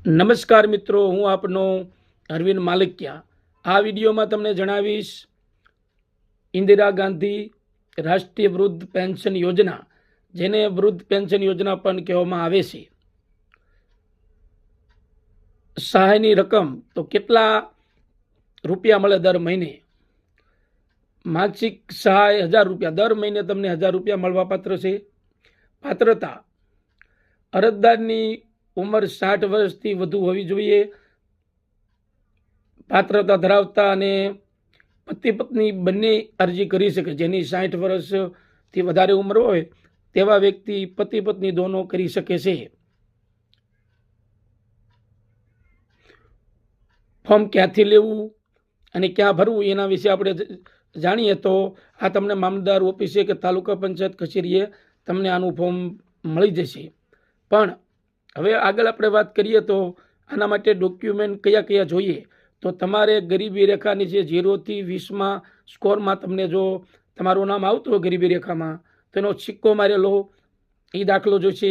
નમસ્કાર મિત્રો, હું આપનો અરવિંદ માલિકિયા। આ વિડીયોમાં તમને જણાવીશ ઇન્દિરા ગાંધી રાષ્ટ્રીય વૃદ્ધ પેન્શન યોજના, જેને વૃદ્ધ પેન્શન યોજના પણ કહેવામાં આવે છે, સહાયની રકમ તો કેટલા રૂપિયા મળે દર મહિને। માસિક સહાય 1000 રૂપિયા, દર મહિને તમને 1000 રૂપિયા મળવા પાત્ર છે। પાત્રતા: અરજદારની ઉંમર 60 વર્ષથી વધુ હોવી જોઈએ। પાત્રતા ધરાવતા અને પતિ પત્ની બંને અરજી કરી શકે। જેની 60 વર્ષથી વધારે ઉંમર હોય તેવા વ્યક્તિ પતિ પત્ની દોનો કરી શકે છે। ફોર્મ ક્યાંથી લેવું અને ક્યાં ભરવું એના વિશે આપણે જાણીએ તો આ તમને મામલતદાર ઓફિસે કે તાલુકા પંચાયત કચેરીએ તમને આનું ફોર્મ મળી જશે। પણ હવે આગળ આપણે વાત કરીએ તો આના માટે ડોક્યુમેન્ટ કયા કયા જોઈએ, તો તમારે ગરીબી રેખા નીચે 0 થી 20માં સ્કોરમાં તમને જો તમારું નામ આવતું હોય ગરીબી રેખામાં, તેનો સિક્કો મારેલો એ દાખલો જોઈશે।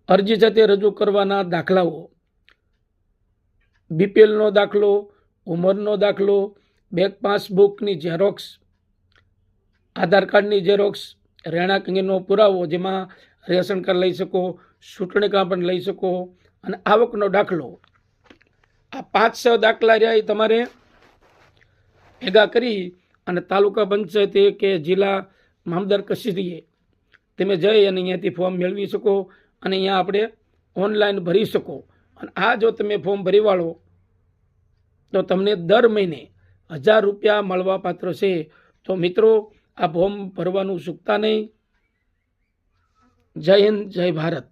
અરજી સાથે રજૂ કરવાના દાખલાઓ: બીપીએલનો દાખલો, ઉંમરનો દાખલો, બેંક પાસબુકની ઝેરોક્સ, આધાર કાર્ડની ઝેરોક્સ, રહેણાંક અંગેનો પુરાવો જેમાં રેશન કાર્ડ લઈ શકો, ચૂંટણી કાર્ડ પણ લઈ શકો, અને આવકનો દાખલો। આ 5-6 દાખલા રહ્યા એ તમારે ભેગા કરી અને તાલુકા પંચાયતે કે જિલ્લા મામલતદાર કચેરીએ તમે જઈ અને અહીંયાથી ફોર્મ મેળવી શકો અને અહીંયા આપણે ઓનલાઈન ભરી શકો। અને આ જો તમે ફોર્મ ભરી વાળો તો તમને દર મહિને 1000 રૂપિયા મળવા પાત્ર છે। તો મિત્રો, આ ફોર્મ ભરવાનું ચૂકતા નહીં। જય હિન્દ, જય ભારત।